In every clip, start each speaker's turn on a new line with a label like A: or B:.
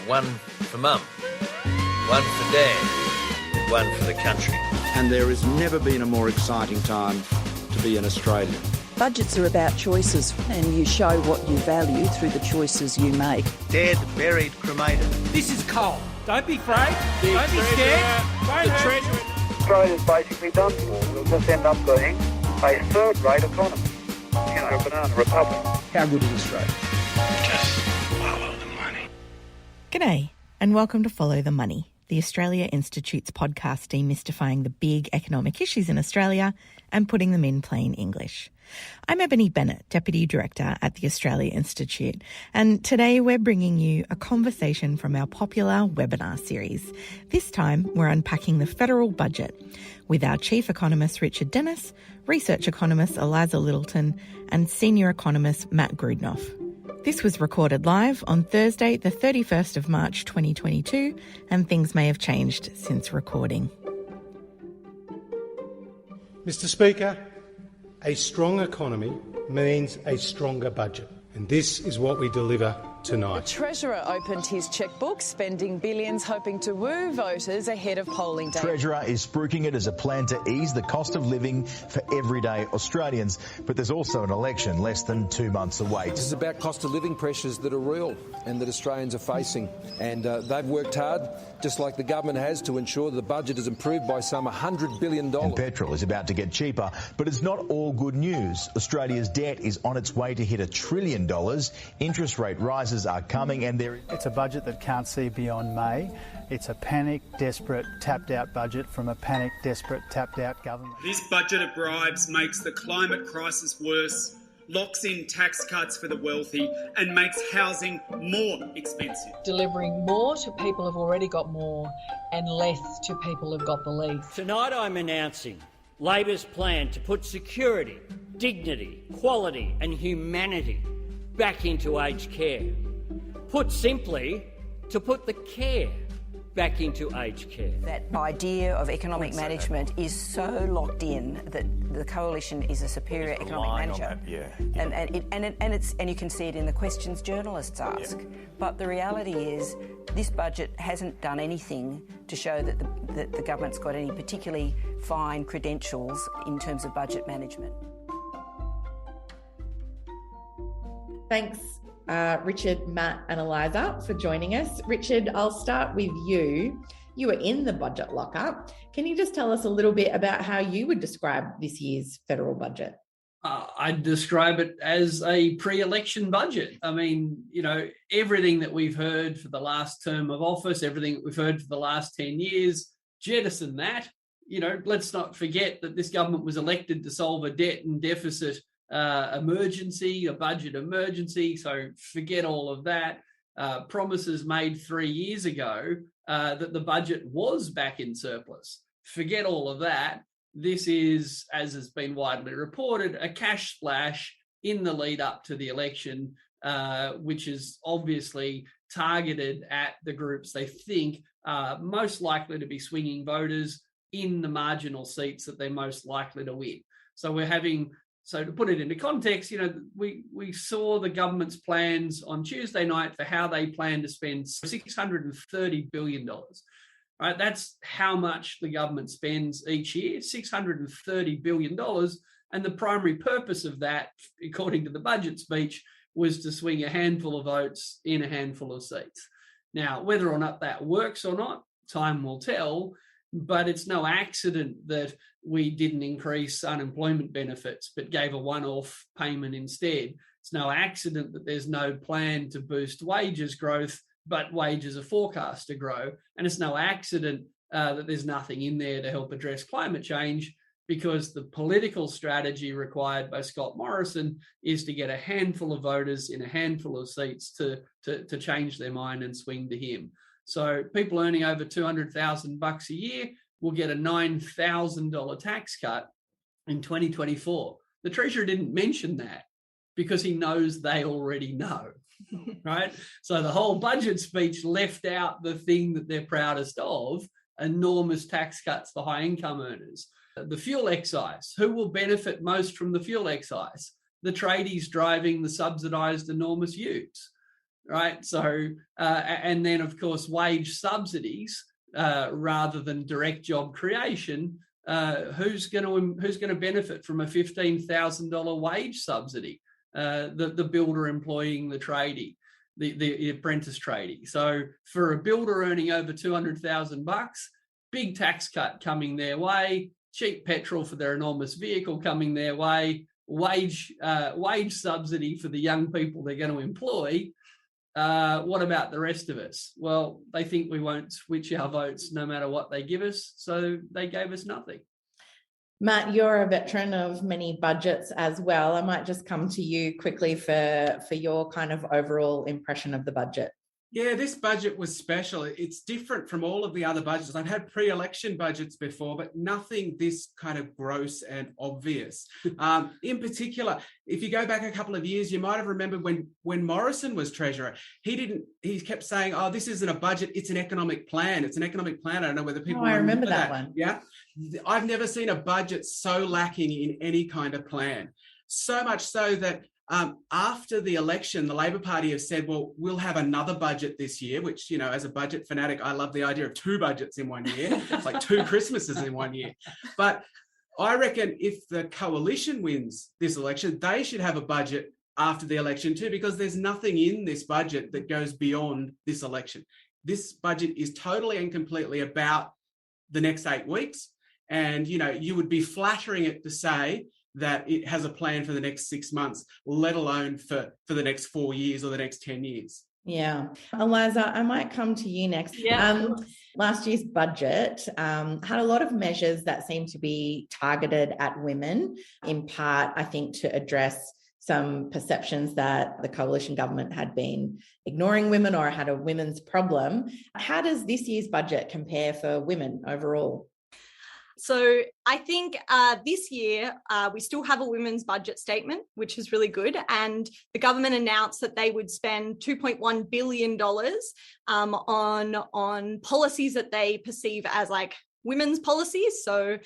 A: one for Mum, one for Dad, and one for the country.
B: And there has never been a more exciting time to be an Australian.
C: Budgets are about choices, and you show what you value through the choices you make.
D: Dead, buried, cremated.
E: This is coal. Don't be afraid. Don't be scared.
F: Australia's basically done for. We'll just end up being a third-rate economy. A banana republic.
B: How good is Australia?
G: Just follow the money.
H: G'day, and welcome to Follow the Money, the Australia Institute's podcast demystifying the big economic issues in Australia and putting them in plain English. I'm Ebony Bennett, Deputy Director at the Australia Institute, and today we're bringing you a conversation from our popular webinar series. This time we're unpacking the federal budget with our Chief Economist Richard Dennis, Research Economist Eliza Littleton, and Senior Economist Matt Grudnoff. This was recorded live on Thursday, the 31st of March 2022, and things may have changed since recording.
I: Mr. Speaker, a strong economy means a stronger budget, and this is what we deliver tonight.
J: The Treasurer opened his chequebook, spending billions, hoping to woo voters ahead of polling day.
K: Treasurer is spruiking it as a plan to ease the cost of living for everyday Australians, but there's also an election less than 2 months away.
L: This is about cost of living pressures that are real and that Australians are facing, and they've worked hard, just like the government has, to ensure the budget is improved by some $100 billion.
K: And petrol is about to get cheaper, but it's not all good news. Australia's debt is on its way to hit $1 trillion. Interest rate rises are coming, and
M: it's a budget that can't see beyond May. It's a panicked, desperate, tapped-out budget from a panicked, desperate, tapped-out government.
N: This budget of bribes makes the climate crisis worse, locks in tax cuts for the wealthy, and makes housing more expensive.
O: Delivering more to people who've already got more and less to people who've got the least.
P: Tonight I'm announcing Labor's plan to put security, dignity, quality and humanity back into aged care. Put simply, to put the care back into aged care.
Q: That idea of economic management is so locked in that the coalition is a superior economic manager. And you can see it in the questions journalists ask. But the reality is this budget hasn't done anything to show that the government's got any particularly fine credentials in terms of budget management.
H: Thanks, Richard, Matt and Eliza for joining us. Richard, I'll start with you. You were in the budget lockup. Can you just tell us a little bit about how you would describe this year's federal budget?
R: I'd describe it as a pre-election budget. I mean, everything that we've heard for the last term of office, everything that we've heard for the last 10 years, jettison that. Let's not forget that this government was elected to solve a debt and deficit emergency, a budget emergency. So forget all of that. Promises made 3 years ago that the budget was back in surplus. Forget all of that. This is, as has been widely reported, a cash splash in the lead up to the election, which is obviously targeted at the groups they think are most likely to be swinging voters in the marginal seats that they're most likely to win. So to put it into context, we saw the government's plans on Tuesday night for how they plan to spend $630 billion. Right? That's how much the government spends each year, $630 billion. And the primary purpose of that, according to the budget speech, was to swing a handful of votes in a handful of seats. Now, whether or not that works or not, time will tell. But it's no accident that we didn't increase unemployment benefits, but gave a one-off payment instead. It's no accident that there's no plan to boost wages growth, but wages are forecast to grow. And it's no accident that there's nothing in there to help address climate change, because the political strategy required by Scott Morrison is to get a handful of voters in a handful of seats to change their mind and swing to him. So people earning over $200,000 a year will get a $9,000 tax cut in 2024. The Treasurer didn't mention that because he knows they already know, right? So the whole budget speech left out the thing that they're proudest of, enormous tax cuts for high income earners. The fuel excise, who will benefit most from the fuel excise? The tradies driving the subsidised enormute utes. right? So, and then of course wage subsidies rather than direct job creation. Who's going to benefit from a $15,000 wage subsidy? The builder employing the tradie, the apprentice tradie. So for a builder earning over $200,000, big tax cut coming their way, cheap petrol for their enormous vehicle coming their way, wage subsidy for the young people they're going to employ. What about the rest of us? Well, they think we won't switch our votes no matter what they give us, so they gave us nothing.
H: Matt, you're a veteran of many budgets as well. I might just come to you quickly for your kind of overall impression of the budget.
N: Yeah, this budget was special. It's different from all of the other budgets. I've had pre-election budgets before, but nothing this kind of gross and obvious. In particular, if you go back a couple of years, you might have remembered when Morrison was Treasurer, he kept saying, oh, this isn't a budget, it's an economic plan. It's an economic plan. I don't know whether people
H: remember that one.
N: Yeah. I've never seen a budget so lacking in any kind of plan. So much so that after the election, the Labor Party have said, well, we'll have another budget this year, which, as a budget fanatic, I love the idea of 2 budgets in 1 year. It's like 2 Christmases in 1 year. But I reckon if the coalition wins this election, they should have a budget after the election too, because there's nothing in this budget that goes beyond this election. This budget is totally and completely about the next 8 weeks. And, you would be flattering it to say that it has a plan for the next 6 months, let alone for the next 4 years or the next 10 years.
H: Yeah. Eliza, I might come to you next.
S: Yeah.
H: Last year's budget had a lot of measures that seem to be targeted at women, in part, I think, to address some perceptions that the coalition government had been ignoring women or had a women's problem. How does this year's budget compare for women overall?
S: So I think this year we still have a women's budget statement, which is really good. And the government announced that they would spend $2.1 billion on policies that they perceive as like women's policies. So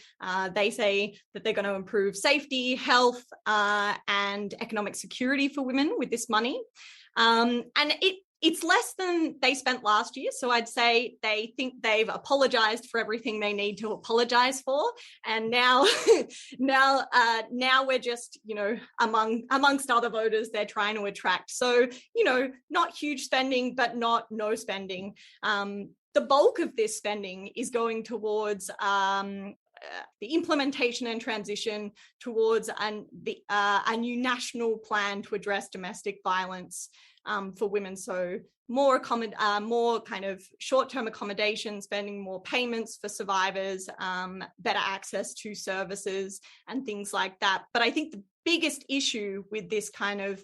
S: they say that they're going to improve safety, health, and economic security for women with this money. And it's less than they spent last year. So I'd say they think they've apologized for everything they need to apologize for. And now we're just, amongst other voters they're trying to attract. So, not huge spending, but not no spending. The bulk of this spending is going towards the implementation and transition towards a new national plan to address domestic violence for women. So more kind of short-term accommodation, spending more payments for survivors, better access to services and things like that. But I think the biggest issue with this kind of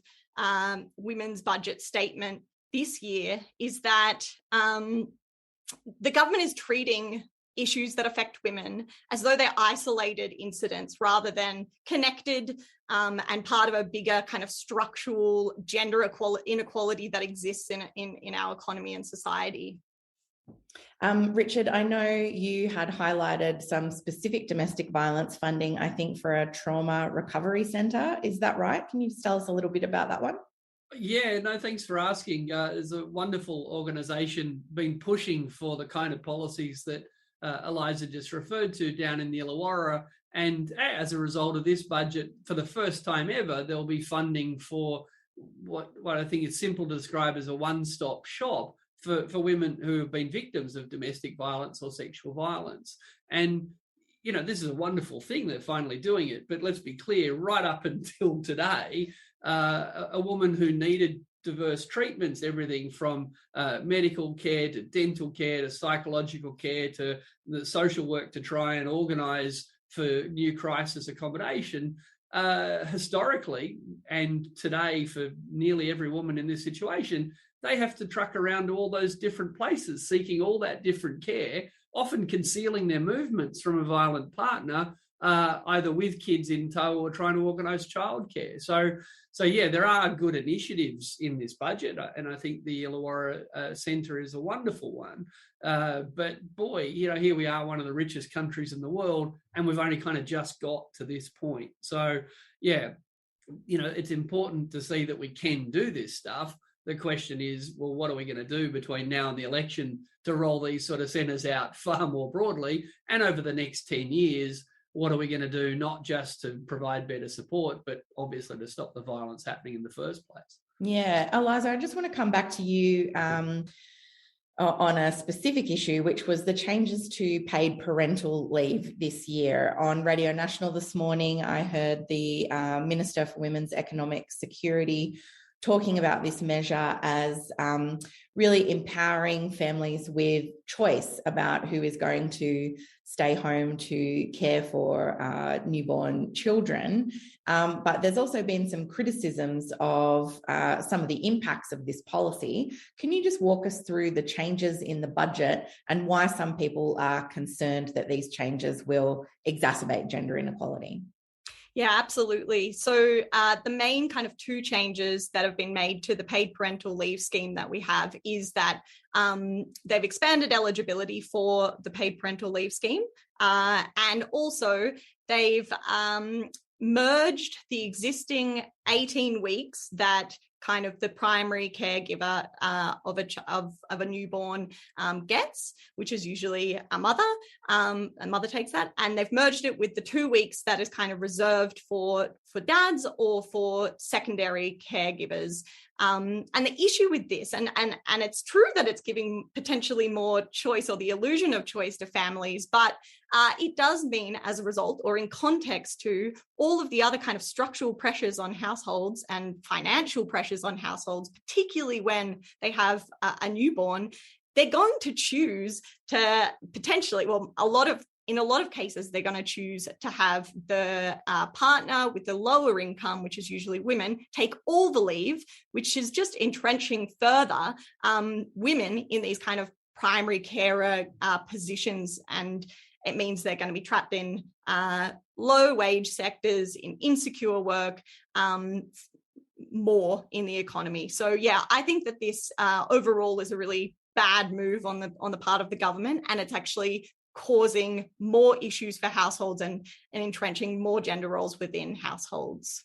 S: women's budget statement this year is that the government is treating issues that affect women as though they're isolated incidents rather than connected and part of a bigger kind of structural gender inequality that exists in our economy and society.
H: Richard, I know you had highlighted some specific domestic violence funding, I think, for a trauma recovery centre. Is that right? Can you just tell us a little bit about that one?
R: Yeah, no, thanks for asking. There's a wonderful organisation been pushing for the kind of policies that Eliza just referred to down in the Illawarra. And as a result of this budget, for the first time ever, there'll be funding for what I think is simple to describe as a one-stop shop for women who have been victims of domestic violence or sexual violence. And, this is a wonderful thing, they're finally doing it. But let's be clear, right up until today, a woman who needed diverse treatments, everything from medical care to dental care to psychological care to the social work to try and organise for new crisis accommodation, historically and today for nearly every woman in this situation, they have to truck around to all those different places seeking all that different care, often concealing their movements from a violent partner, either with kids in tow or trying to organise childcare. So yeah, there are good initiatives in this budget, and I think the Illawarra Centre is a wonderful one. But boy, here we are, one of the richest countries in the world, and we've only kind of just got to this point. So yeah, it's important to see that we can do this stuff. The question is, well, what are we going to do between now and the election to roll these sort of centres out far more broadly? And over the next 10 years, what are we going to do, not just to provide better support, but obviously to stop the violence happening in the first place?
H: Yeah, Eliza, I just want to come back to you on a specific issue, which was the changes to paid parental leave this year. On Radio National this morning, I heard the Minister for Women's Economic Security talking about this measure as really empowering families with choice about who is going to stay home to care for newborn children. But there's also been some criticisms of some of the impacts of this policy. Can you just walk us through the changes in the budget and why some people are concerned that these changes will exacerbate gender inequality?
S: Yeah, absolutely. So the main kind of two changes that have been made to the paid parental leave scheme that we have is that they've expanded eligibility for the paid parental leave scheme, and also they've merged the existing 18 weeks that kind of the primary caregiver of a newborn gets, which is usually a mother. A mother takes that, and they've merged it with the 2 weeks that is kind of reserved for dads or for secondary caregivers. And the issue with this, and it's true that it's giving potentially more choice or the illusion of choice to families, but it does mean as a result, or in context to all of the other kind of structural pressures on households and financial pressures on households, particularly when they have a newborn, they're going to choose to potentially, in a lot of cases, they're going to choose to have the partner with the lower income, which is usually women, take all the leave, which is just entrenching further women in these kind of primary carer positions. And it means they're going to be trapped in low wage sectors, in insecure work, more in the economy. So, yeah, I think that this overall is a really bad move on the part of the government, and it's actually causing more issues for households and entrenching more gender roles within households.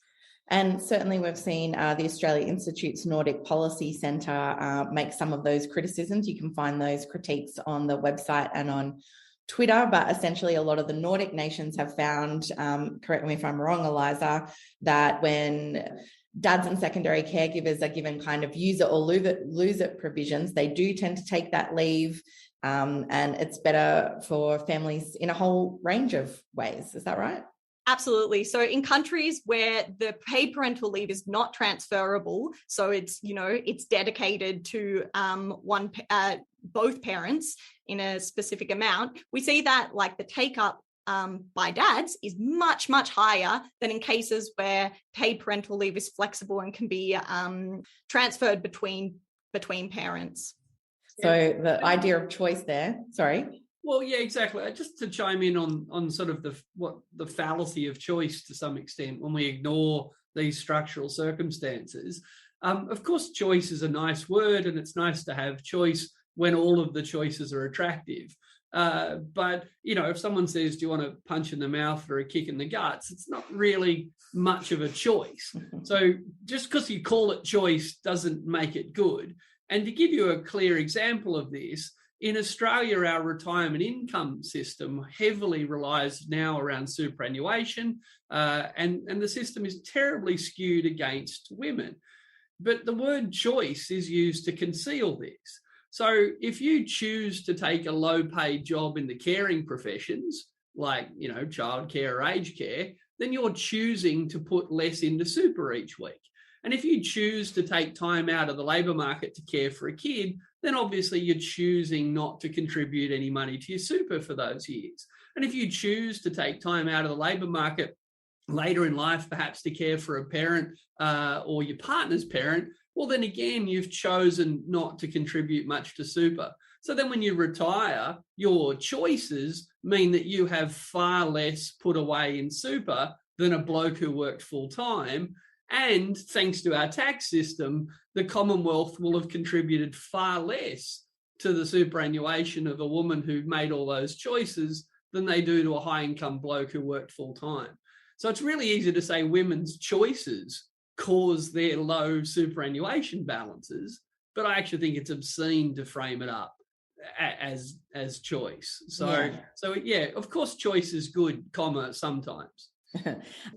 H: And certainly we've seen the Australia Institute's Nordic Policy Centre make some of those criticisms. You can find those critiques on the website and on Twitter, but essentially a lot of the Nordic nations have found, correct me if I'm wrong, Eliza, that when dads and secondary caregivers are given kind of use it or lose it provisions, they do tend to take that leave. And it's better for families in a whole range of ways. Is that right?
S: Absolutely. So in countries where the paid parental leave is not transferable, so it's dedicated to both parents in a specific amount, we see that like the take up by dads is much, much higher than in cases where paid parental leave is flexible and can be transferred between parents.
H: So the idea of choice there, sorry.
R: Well, yeah, exactly. Just to chime in on sort of the fallacy of choice to some extent when we ignore these structural circumstances. Of course, choice is a nice word, and it's nice to have choice when all of the choices are attractive. But, if someone says, do you want a punch in the mouth or a kick in the guts, it's not really much of a choice. So just because you call it choice doesn't make it good. And to give you a clear example of this, in Australia, our retirement income system heavily relies now around superannuation, and the system is terribly skewed against women. But the word choice is used to conceal this. So if you choose to take a low-paid job in the caring professions, like, childcare or aged care, then you're choosing to put less into super each week. And if you choose to take time out of the labour market to care for a kid, then obviously you're choosing not to contribute any money to your super for those years. And if you choose to take time out of the labour market later in life, perhaps to care for a parent or your partner's parent, well, then again, you've chosen not to contribute much to super. So then when you retire, your choices mean that you have far less put away in super than a bloke who worked full time. And thanks to our tax system, the Commonwealth will have contributed far less to the superannuation of a woman who made all those choices than they do to a high-income bloke who worked full-time. So it's really easy to say women's choices cause their low superannuation balances, but I actually think it's obscene to frame it up as choice. So yeah, of course choice is good, sometimes.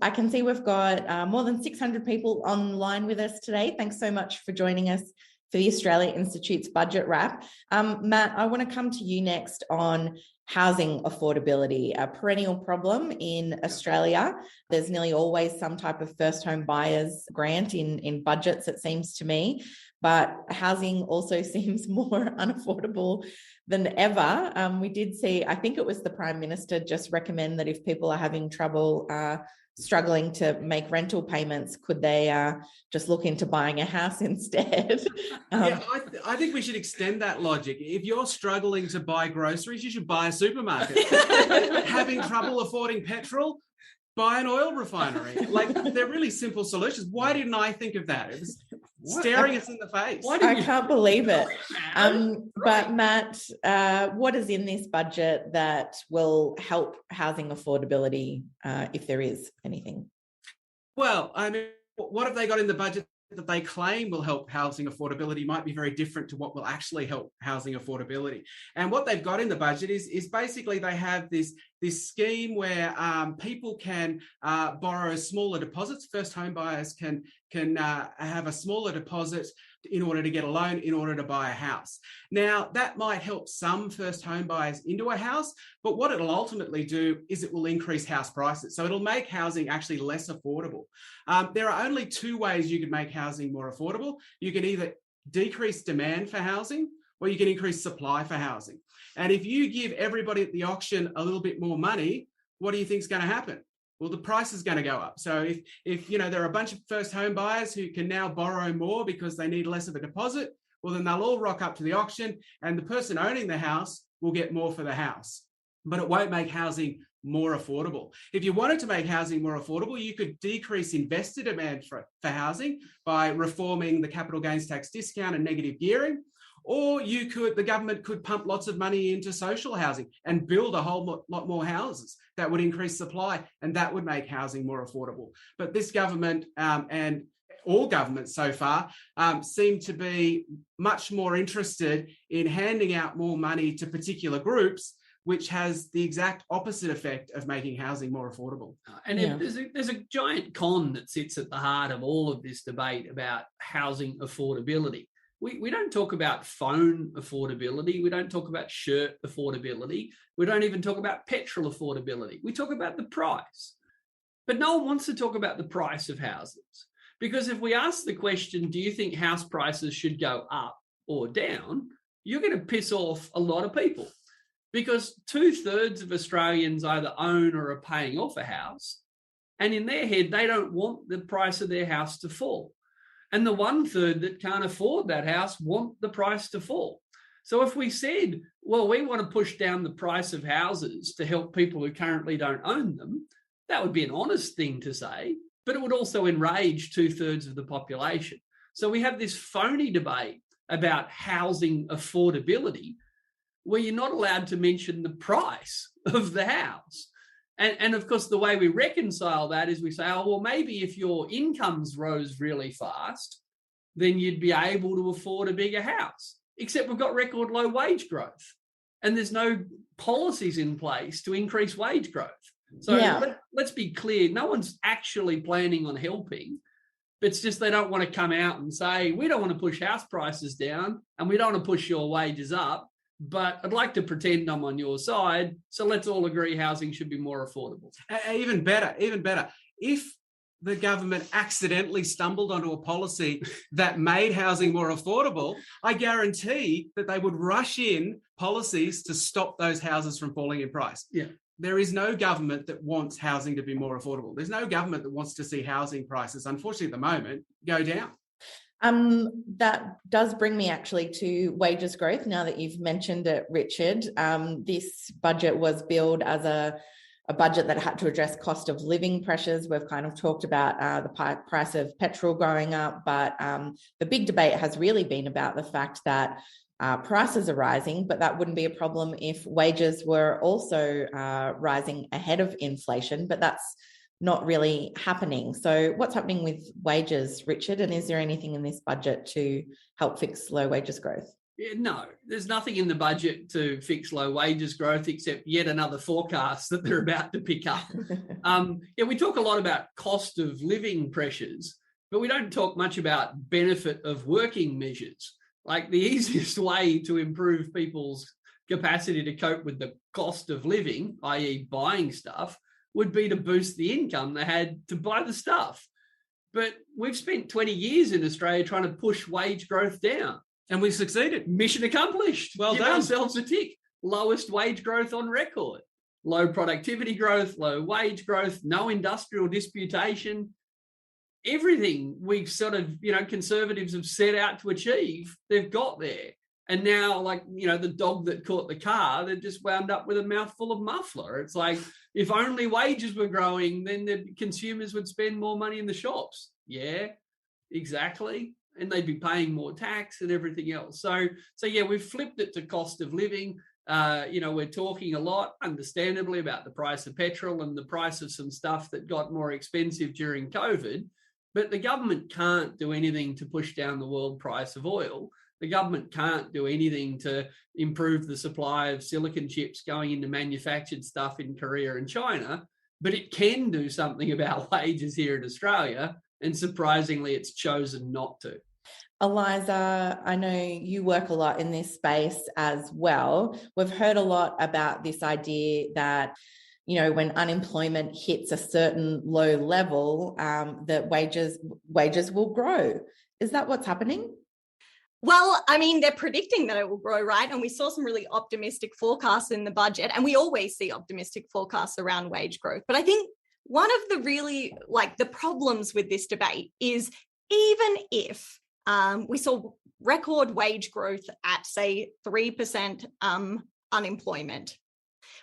H: I can see we've got more than 600 people online with us today. Thanks so much for joining us for the Australia Institute's budget wrap. Matt, I want to come to you next on housing affordability, a perennial problem in Australia. There's nearly always some type of first home buyers grant in budgets, it seems to me, but housing also seems more unaffordable than ever. We did see, I think it was the Prime Minister just recommend that if people are having trouble struggling to make rental payments, could they just look into buying a house instead?
N: I think we should extend that logic. If you're struggling to buy groceries, you should buy a supermarket. Having trouble affording petrol, buy an oil refinery. Like, they're really simple solutions. Why didn't I think of that? It was staring us in the face.
H: I can't believe it. But Matt, what is in this budget that will help housing affordability, if there is anything?
N: Well, I mean, what have they got in the budget that they claim will help housing affordability might be very different to what will actually help housing affordability. And what they've got in the budget is basically they have this scheme where people can borrow smaller deposits. First home buyers can have a smaller deposit in order to get a loan, in order to buy a house. Now, that might help some first home buyers into a house, but what it'll ultimately do is it will increase house prices. So it'll make housing actually less affordable. There are only two ways you can make housing more affordable. You can either decrease demand for housing, or you can increase supply for housing. And if you give everybody at the auction a little bit more money, what do you think is going to happen? Well, the price is going to go up. So if there are a bunch of first home buyers who can now borrow more because they need less of a deposit, well, then they'll all rock up to the auction and the person owning the house will get more for the house. But it won't make housing more affordable. If you wanted to make housing more affordable, you could decrease investor demand for housing by reforming the capital gains tax discount and negative gearing. Or the government could pump lots of money into social housing and build a whole lot more houses that would increase supply, and that would make housing more affordable. But this government and all governments so far seem to be much more interested in handing out more money to particular groups, which has the exact opposite effect of making housing more affordable.
R: And there's a giant con that sits at the heart of all of this debate about housing affordability. We don't talk about phone affordability. We don't talk about shirt affordability. We don't even talk about petrol affordability. We talk about the price. But no one wants to talk about the price of houses. Because if we ask the question, do you think house prices should go up or down? You're going to piss off a lot of people. Because 2/3 of Australians either own or are paying off a house. And in their head, they don't want the price of their house to fall. And the 1/3 that can't afford that house want the price to fall. So if we said, well, we want to push down the price of houses to help people who currently don't own them, that would be an honest thing to say, but it would also enrage 2/3 of the population. So we have this phony debate about housing affordability where you're not allowed to mention the price of the house. And of course, the way we reconcile that is we say, oh, well, maybe if your incomes rose really fast, then you'd be able to afford a bigger house. Except we've got record low wage growth and there's no policies in place to increase wage growth. So let's be clear, no one's actually planning on helping. It's just they don't want to come out and say, we don't want to push house prices down and we don't want to push your wages up. But I'd like to pretend I'm on your side, so let's all agree housing should be more affordable.
N: Even better. If the government accidentally stumbled onto a policy that made housing more affordable, I guarantee that they would rush in policies to stop those houses from falling in price.
R: Yeah.
N: There is no government that wants housing to be more affordable. There's no government that wants to see housing prices, unfortunately at the moment, go down.
H: That does bring me actually to wages growth. Now that you've mentioned it, Richard, this budget was billed as a budget that had to address cost of living pressures. We've kind of talked about the price of petrol going up, but the big debate has really been about the fact that prices are rising, but that wouldn't be a problem if wages were also rising ahead of inflation. But that's not really happening. So what's happening with wages, Richard? And is there anything in this budget to help fix low wages growth?
R: Yeah, no, there's nothing in the budget to fix low wages growth except yet another forecast that they're about to pick up. We talk a lot about cost of living pressures, but we don't talk much about benefit of working measures. Like the easiest way to improve people's capacity to cope with the cost of living, i.e. buying stuff, would be to boost the income they had to buy the stuff. But we've spent 20 years in Australia trying to push wage growth down.
N: And we've succeeded.
R: Mission accomplished.
N: Well
R: Give
N: done.
R: ourselves a tick. Lowest wage growth on record. Low productivity growth, low wage growth, no industrial disputation. Everything we've sort of, conservatives have set out to achieve, they've got there. And now, the dog that caught the car, they've just wound up with a mouthful of muffler. It's like, if only wages were growing, then the consumers would spend more money in the shops. Yeah, exactly. And they'd be paying more tax and everything else. So we've flipped it to cost of living. We're talking a lot, understandably, about the price of petrol and the price of some stuff that got more expensive during COVID. But the government can't do anything to push down the world price of oil. The government can't do anything to improve the supply of silicon chips going into manufactured stuff in Korea and China, but it can do something about wages here in Australia, and surprisingly, it's chosen not to.
H: Eliza, I know you work a lot in this space as well. We've heard a lot about this idea that, when unemployment hits a certain low level, that wages will grow. Is that what's happening?
S: Well, I mean, they're predicting that it will grow, right? And we saw some really optimistic forecasts in the budget, and we always see optimistic forecasts around wage growth. But I think one of the really, the problems with this debate is even if we saw record wage growth at, say, 3% unemployment.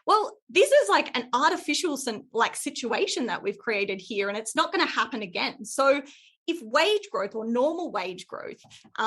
S: Well, this is like an artificial situation that we've created here, and it's not going to happen again. So if wage growth or normal wage growth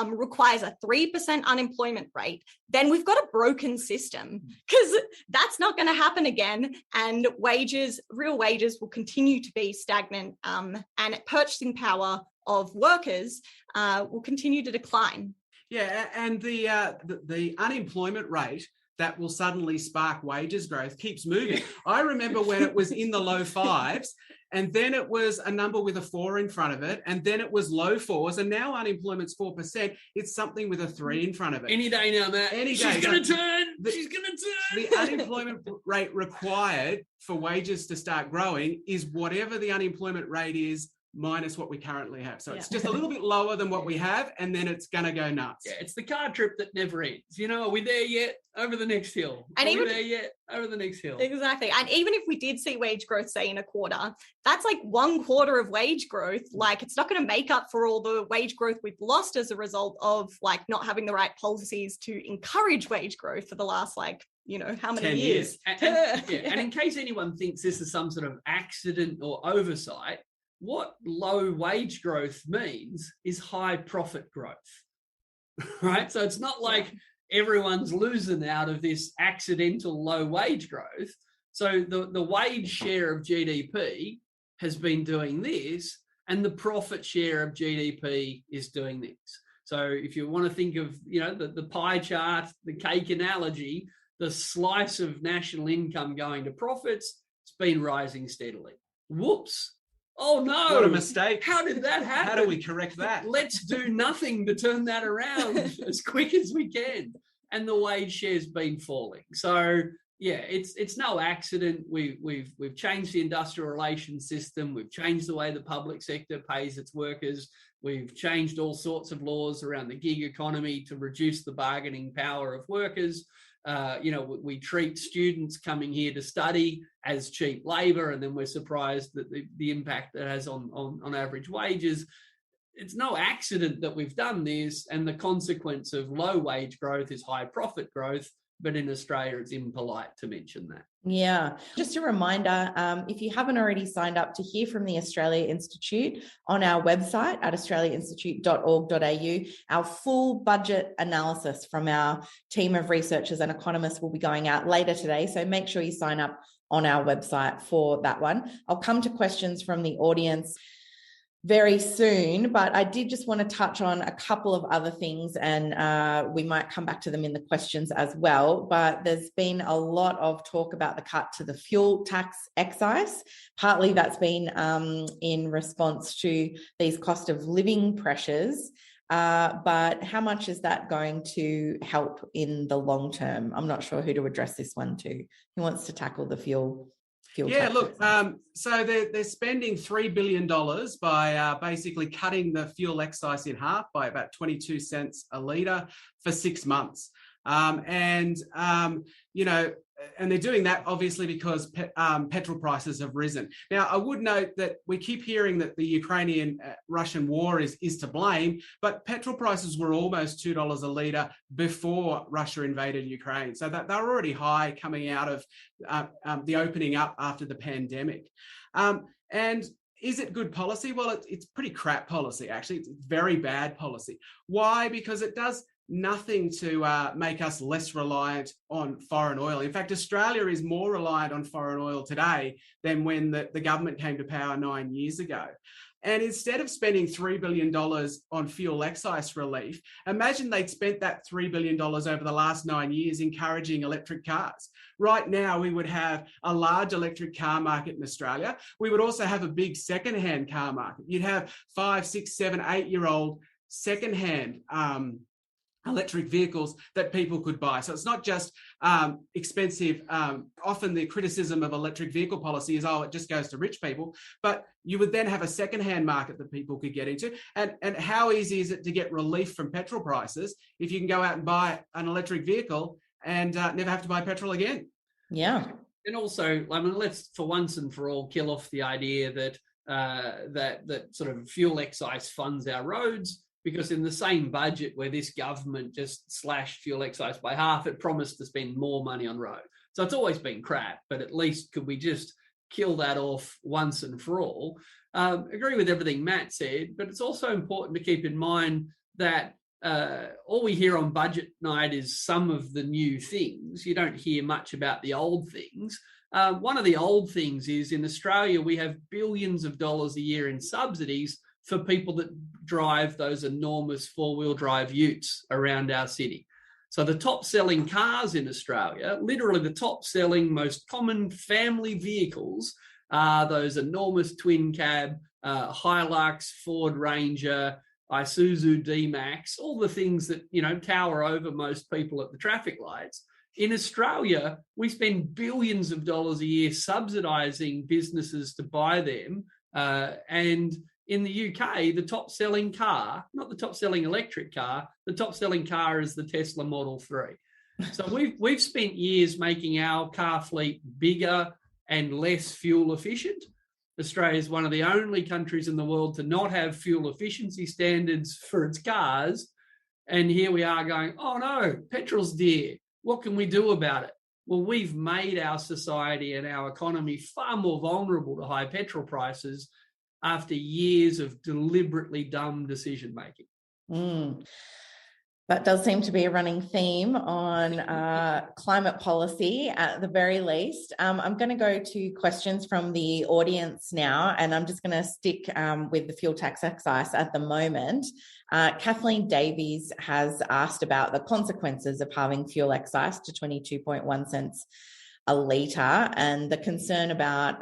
S: requires a 3% unemployment rate, then we've got a broken system, because that's not going to happen again. And real wages will continue to be stagnant, and purchasing power of workers will continue to decline.
N: Yeah, and the unemployment rate that will suddenly spark wages growth keeps moving. I remember when it was in the low fives, and then it was a number with a 4 in front of it, and then it was low 4s, and now unemployment's 4%. It's something with a 3 in front of it.
R: Any day now, Matt.
N: Any day.
R: She's going to turn. She's going to turn.
N: The unemployment rate required for wages to start growing is whatever the unemployment rate is minus what we currently have. So it's just a little bit lower than what we have, and then it's going to go nuts.
R: Yeah, it's the car trip that never ends. Are we there yet? Over the next hill. Are we there yet? Over the next hill.
S: Exactly. And even if we did see wage growth, say, in a quarter, that's like 1/4 of wage growth. It's not going to make up for all the wage growth we've lost as a result of not having the right policies to encourage wage growth for the last how many
N: 10
S: years.
R: And in case anyone thinks this is some sort of accident or oversight, what low wage growth means is high profit growth, right? So it's not like everyone's losing out of this accidental low wage growth. So the wage share of GDP has been doing this, and the profit share of GDP is doing this. So if you want to think of, the pie chart, the cake analogy, the slice of national income going to profits, it's been rising steadily. Whoops. Oh, no.
N: What a mistake.
R: How did that happen?
N: How do we correct that?
R: Let's do nothing to turn that around as quick as we can. And the wage share's been falling. So, yeah, it's no accident. We've changed the industrial relations system. We've changed the way the public sector pays its workers. We've changed all sorts of laws around the gig economy to reduce the bargaining power of workers. We treat students coming here to study as cheap labour, and then we're surprised that the impact that has on average wages. It's no accident that we've done this, and the consequence of low wage growth is high profit growth, but in Australia it's impolite to mention that.
H: Yeah. Just a reminder, if you haven't already signed up to hear from the Australia Institute on our website at australiainstitute.org.au, our full budget analysis from our team of researchers and economists will be going out later today. So make sure you sign up on our website for that one. I'll come to questions from the audience very soon, but I did just want to touch on a couple of other things, and we might come back to them in the questions as well. But there's been a lot of talk about the cut to the fuel tax excise. Partly that's been in response to these cost of living pressures. But how much is that going to help in the long term? I'm not sure who to address this one to. Who wants to tackle the fuel?
N: Yeah, look, so they're spending $3 billion by basically cutting the fuel excise in half by about 22 cents a litre for 6 months. And they're doing that obviously because petrol prices have risen. Now, I would note that we keep hearing that the Ukrainian-Russian war is to blame, but petrol prices were almost $2 a litre before Russia invaded Ukraine. So that they're already high coming out of the opening up after the pandemic. And is it good policy? Well, it's pretty crap policy, actually. It's very bad policy. Why? Because it does nothing to make us less reliant on foreign oil. In fact, Australia is more reliant on foreign oil today than when the government came to power 9 years ago. And instead of spending $3 billion on fuel excise relief, imagine they'd spent that $3 billion over the last 9 years encouraging electric cars. Right now, we would have a large electric car market in Australia. We would also have a big second-hand car market. You'd have 5, 6, 7, 8-year-old second-hand electric vehicles that people could buy. So it's not just expensive. Often the criticism of electric vehicle policy is, it just goes to rich people. But you would then have a second-hand market that people could get into. And how easy is it to get relief from petrol prices if you can go out and buy an electric vehicle and never have to buy petrol again?
H: Yeah.
R: And also, let's for once and for all kill off the idea that that sort of fuel excise funds our roads. Because in the same budget where this government just slashed fuel excise by half, it promised to spend more money on road. So it's always been crap, but at least could we just kill that off once and for all? Agree with everything Matt said, but it's also important to keep in mind that all we hear on budget night is some of the new things. You don't hear much about the old things. One of the old things is in Australia, we have billions of dollars a year in subsidies for people that drive those enormous four-wheel drive utes around our city. So the top-selling cars in Australia, literally the top-selling, most common family vehicles are those enormous twin cab, Hilux, Ford Ranger, Isuzu D-Max, all the things that, tower over most people at the traffic lights. In Australia, we spend billions of dollars a year subsidising businesses to buy them, and in the UK, the top-selling car, not the top-selling electric car, the top-selling car is the Tesla Model 3. So we've spent years making our car fleet bigger and less fuel efficient. Australia is one of the only countries in the world to not have fuel efficiency standards for its cars. And here we are going, oh no, petrol's dear. What can we do about it? Well, we've made our society and our economy far more vulnerable to high petrol prices after years of deliberately dumb decision-making.
H: That does seem to be a running theme on climate policy at the very least. I'm going to go to questions from the audience now, and I'm just going to stick with the fuel tax excise at the moment. Kathleen Davies has asked about the consequences of halving fuel excise to 22.1 cents a litre, and the concern about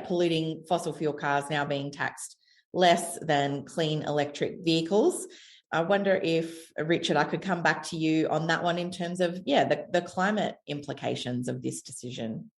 H: polluting fossil fuel cars now being taxed less than clean electric vehicles. I wonder if, Richard, I could come back to you on that one in terms of the climate implications of this decision.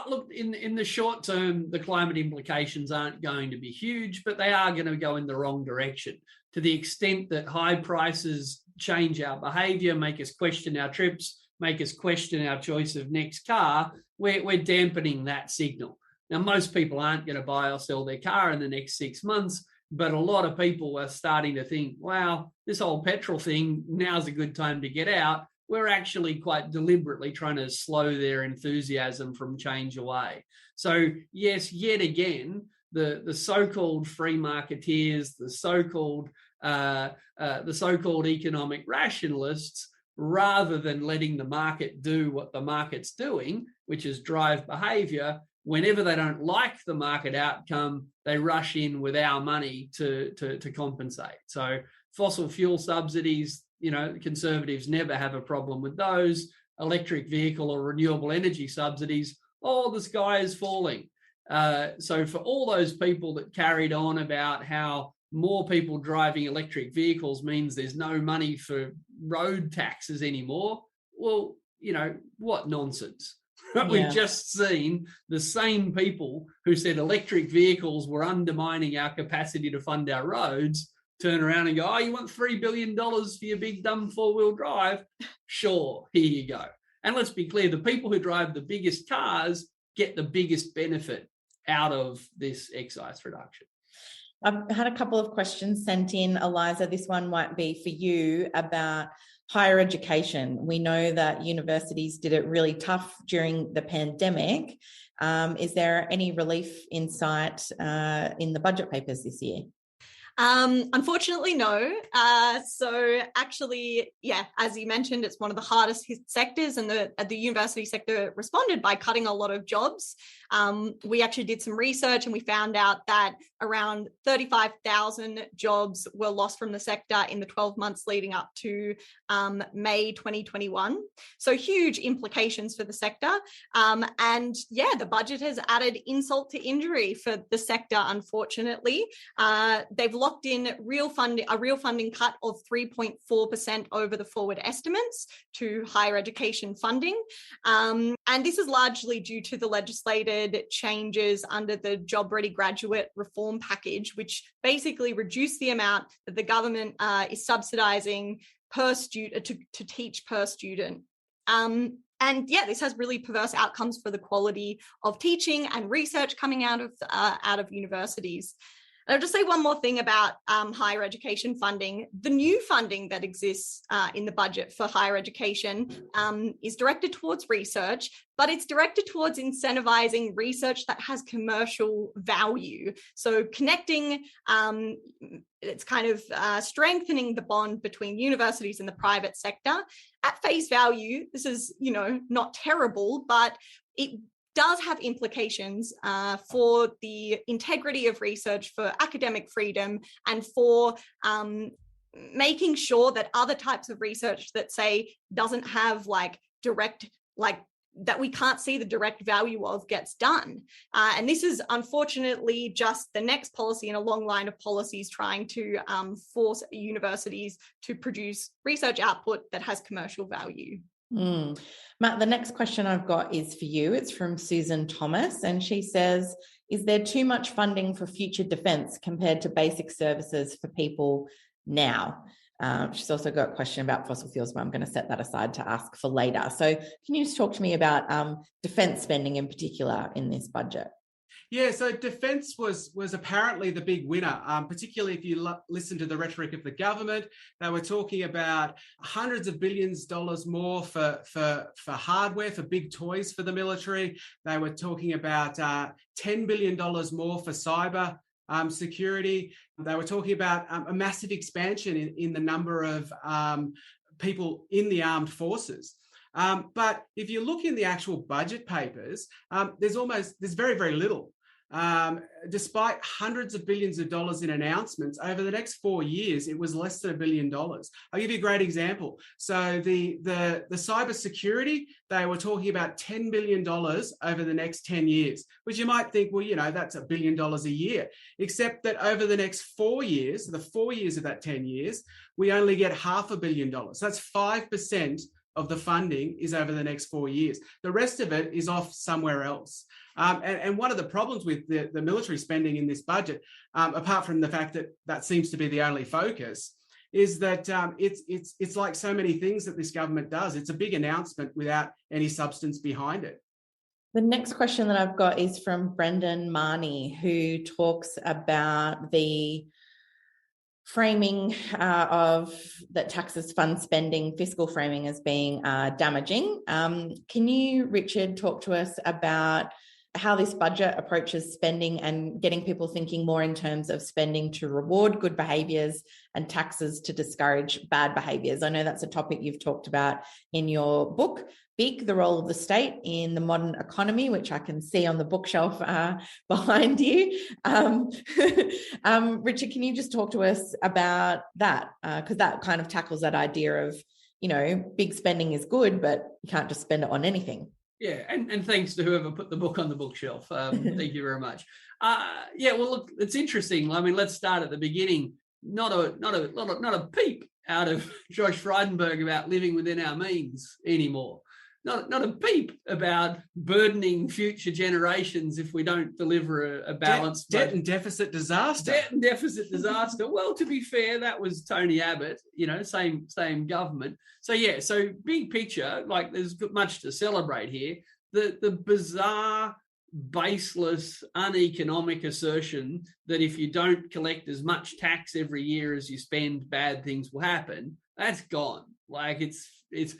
R: Look, in the short term, the climate implications aren't going to be huge, but they are going to go in the wrong direction to the extent that high prices change our behaviour, make us question our trips, make us question our choice of next car. We're dampening that signal. Now, most people aren't going to buy or sell their car in the next 6 months, but a lot of people are starting to think, wow, this whole petrol thing, now's a good time to get out. we're actually quite deliberately trying to slow their enthusiasm from change away. So yes, yet again, the so-called free marketeers, the so-called economic rationalists, rather than letting the market do what the market's doing, which is drive behaviour, whenever they don't like the market outcome, they rush in with our money to compensate. So fossil fuel subsidies, Conservatives never have a problem with those. Electric vehicle or renewable energy subsidies, the sky is falling. So for all those people that carried on about how more people driving electric vehicles means there's no money for road taxes anymore, well, what nonsense. Yeah. We've just seen the same people who said electric vehicles were undermining our capacity to fund our roads turn around and go, you want $3 billion for your big dumb four-wheel drive? Sure, here you go. And let's be clear, the people who drive the biggest cars get the biggest benefit out of this excise reduction.
H: I've had a couple of questions sent in, Eliza. This one might be for you about higher education. We know that universities did it really tough during the pandemic. Is there any relief in sight in the budget papers this year?
S: Unfortunately, no. So actually, as you mentioned, it's one of the hardest hit sectors, and the university sector responded by cutting a lot of jobs. We actually did some research and we found out that around 35,000 jobs were lost from the sector in the 12 months leading up to May 2021. So huge implications for the sector. The budget has added insult to injury for the sector, unfortunately. They've locked in a real funding cut of 3.4% over the forward estimates to higher education funding. And this is largely due to the legislated changes under the Job Ready Graduate Reform Package, which basically reduced the amount that the government is subsidising per student to teach per student. This has really perverse outcomes for the quality of teaching and research coming out of universities. And I'll just say one more thing about higher education funding. The new funding that exists in the budget for higher education is directed towards research, but it's directed towards incentivising research that has commercial value. So connecting, it's kind of strengthening the bond between universities and the private sector. At face value, this is, not terrible, but it does have implications for the integrity of research, for academic freedom, and for making sure that other types of research that, say, doesn't have that we can't see the direct value of gets done. And this is unfortunately just the next policy in a long line of policies trying to force universities to produce research output that has commercial value.
H: Matt, the next question I've got is for you. It's from Susan Thomas, and she says, is there too much funding for future defence compared to basic services for people now? She's also got a question about fossil fuels, but I'm going to set that aside to ask for later. So can you just talk to me about defence spending in particular in this budget?
N: Yeah, so defence was apparently the big winner, particularly if you listen to the rhetoric of the government. They were talking about hundreds of billions of dollars more for hardware, for big toys for the military. They were talking about $10 billion more for cyber security. They were talking about a massive expansion in the number of people in the armed forces. But if you look in the actual budget papers, there's very, very little. Despite hundreds of billions of dollars in announcements, over the next 4 years, it was less than $1 billion. I'll give you a great example. So the cyber security, they were talking about $10 billion over the next 10 years, which you might think, well, that's $1 billion a year, except that over the next 4 years, the 4 years of that 10 years, we only get $500 million. So that's 5% of the funding is over the next 4 years. The rest of it is off somewhere else. And one of the problems with the military spending in this budget, apart from the fact that that seems to be the only focus, is that it's like so many things that this government does. It's a big announcement without any substance behind it.
H: The next question that I've got is from Brendan Marnie, who talks about the framing of that taxes fund spending, fiscal framing as being damaging. Can you, Richard, talk to us about how this budget approaches spending and getting people thinking more in terms of spending to reward good behaviours and taxes to discourage bad behaviours? I know that's a topic you've talked about in your book, Big, the Role of the State in the Modern Economy, which I can see on the bookshelf behind you. Richard, can you just talk to us about that? Because that kind of tackles that idea of, big spending is good, but you can't just spend it on anything.
R: Yeah, and thanks to whoever put the book on the bookshelf. Thank you very much. Well, look, it's interesting. I mean, let's start at the beginning. Not a peep out of Josh Frydenberg about living within our means anymore. Not a peep about burdening future generations if we don't deliver a balanced
N: debt and deficit disaster.
R: Debt and deficit disaster. Well, to be fair, that was Tony Abbott. Same government. So big picture, like there's much to celebrate here. The bizarre, baseless, uneconomic assertion that if you don't collect as much tax every year as you spend, bad things will happen. That's gone. Like it's.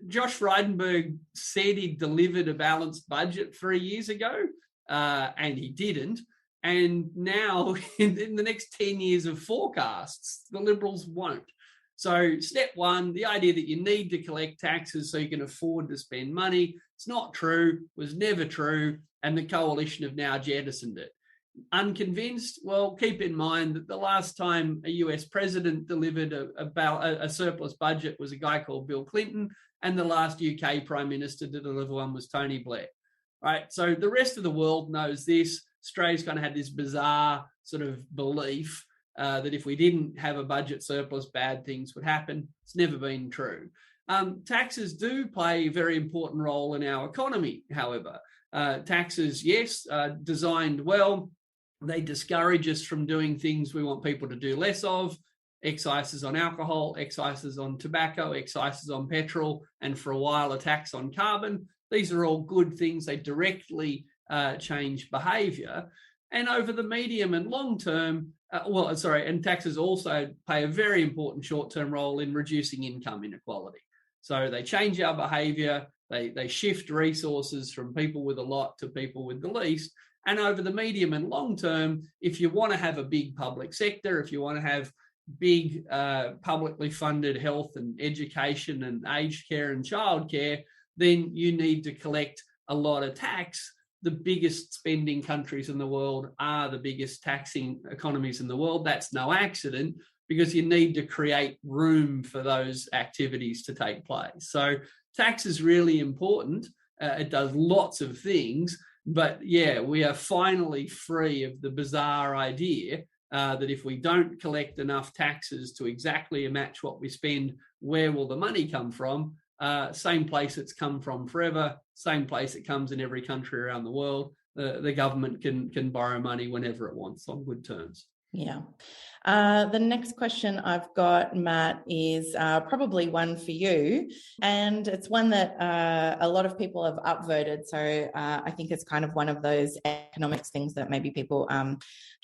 R: Josh Frydenberg said he delivered a balanced budget 3 years ago, and he didn't. And now, in the next 10 years of forecasts, the Liberals won't. So step one, the idea that you need to collect taxes so you can afford to spend money, it's not true, was never true, and the coalition have now jettisoned it. Unconvinced? Well, keep in mind that the last time a US president delivered a surplus budget was a guy called Bill Clinton, and the last UK Prime Minister to deliver one was Tony Blair. Right? So the rest of the world knows this. Australia's kind of had this bizarre sort of belief that if we didn't have a budget surplus, bad things would happen. It's never been true. Taxes do play a very important role in our economy, however. Taxes, yes, designed well. They discourage us from doing things we want people to do less of. Excises on alcohol, excises on tobacco, excises on petrol, and for a while a tax on carbon. These are all good things. They directly change behaviour. And over the medium and long term, and taxes also play a very important short-term role in reducing income inequality. So they change our behaviour, they shift resources from people with a lot to people with the least. And over the medium and long term, if you want to have a big public sector, if you want to have big publicly funded health and education and aged care and childcare, then you need to collect a lot of tax. The biggest spending countries in the world are the biggest taxing economies in the world. That's no accident, because you need to create room for those activities to take place. So tax is really important. It does lots of things, but yeah, we are finally free of the bizarre idea that if we don't collect enough taxes to exactly match what we spend, where will the money come from? Same place it's come from forever, same place it comes in every country around the world. The government can borrow money whenever it wants on good terms.
H: Yeah. The next question I've got, Matt, is probably one for you. And it's one that a lot of people have upvoted. So I think it's kind of one of those economics things that maybe people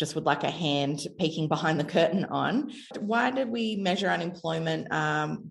H: just would like a hand peeking behind the curtain on. Why did we measure unemployment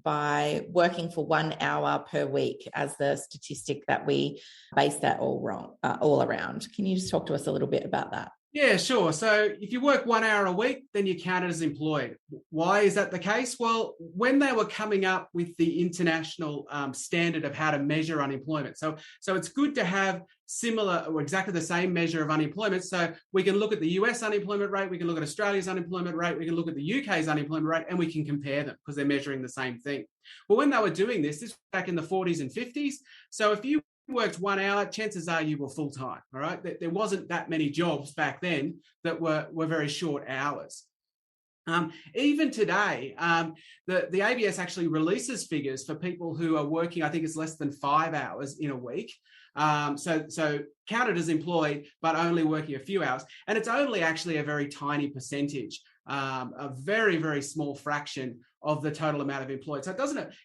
H: by working for 1 hour per week as the statistic that we base that all around? Can you just talk to us a little bit about that?
N: Yeah, sure. So if you work 1 hour a week, then you're counted as employed. Why is that the case? Well, when they were coming up with the international standard of how to measure unemployment, so it's good to have similar or exactly the same measure of unemployment. So we can look at the US unemployment rate, we can look at Australia's unemployment rate, we can look at the UK's unemployment rate, and we can compare them because they're measuring the same thing. Well, when they were doing this was back in the 40s and 50s. So if you worked 1 hour, chances are you were full-time, all right? There wasn't that many jobs back then that were very short hours. Even today, the ABS actually releases figures for people who are working, I think it's less than 5 hours in a week. So counted as employed, but only working a few hours. And it's only actually a very tiny percentage, a very, very small fraction of the total amount of employed. So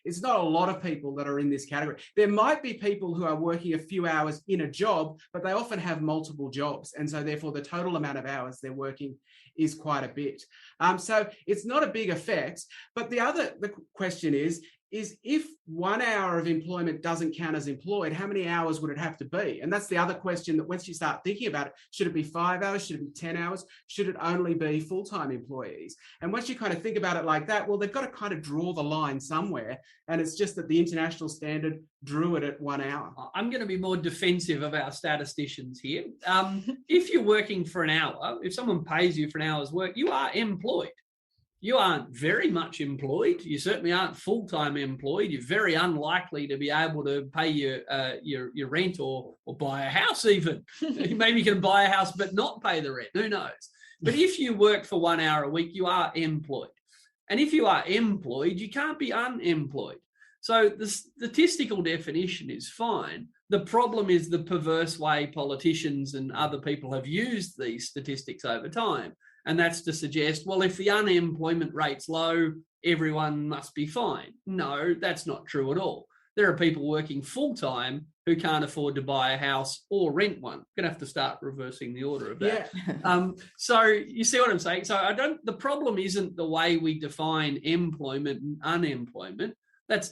N: it's not a lot of people that are in this category. There might be people who are working a few hours in a job, but they often have multiple jobs. And so therefore the total amount of hours they're working is quite a bit. So it's not a big effect. But the question is if 1 hour of employment doesn't count as employed, how many hours would it have to be? And that's the other question that once you start thinking about it, should it be 5 hours? Should it be 10 hours? Should it only be full-time employees? And once you kind of think about it like that, well, they've got to kind of draw the line somewhere. And it's just that the international standard drew it at 1 hour.
R: I'm going to be more defensive of our statisticians here. If you're working for an hour, if someone pays you for an hour's work, you are employed. You aren't very much employed. You certainly aren't full-time employed. You're very unlikely to be able to pay your rent or buy a house even. Maybe you can buy a house but not pay the rent. Who knows? But if you work for 1 hour a week, you are employed. And if you are employed, you can't be unemployed. So the statistical definition is fine. The problem is the perverse way politicians and other people have used these statistics over time. And that's to suggest, well, if the unemployment rate's low, everyone must be fine. No, that's not true at all. There are people working full-time who can't afford to buy a house or rent one. Going to have to start reversing the order of that. Yeah. So you see what I'm saying? So the problem isn't the way we define employment and unemployment.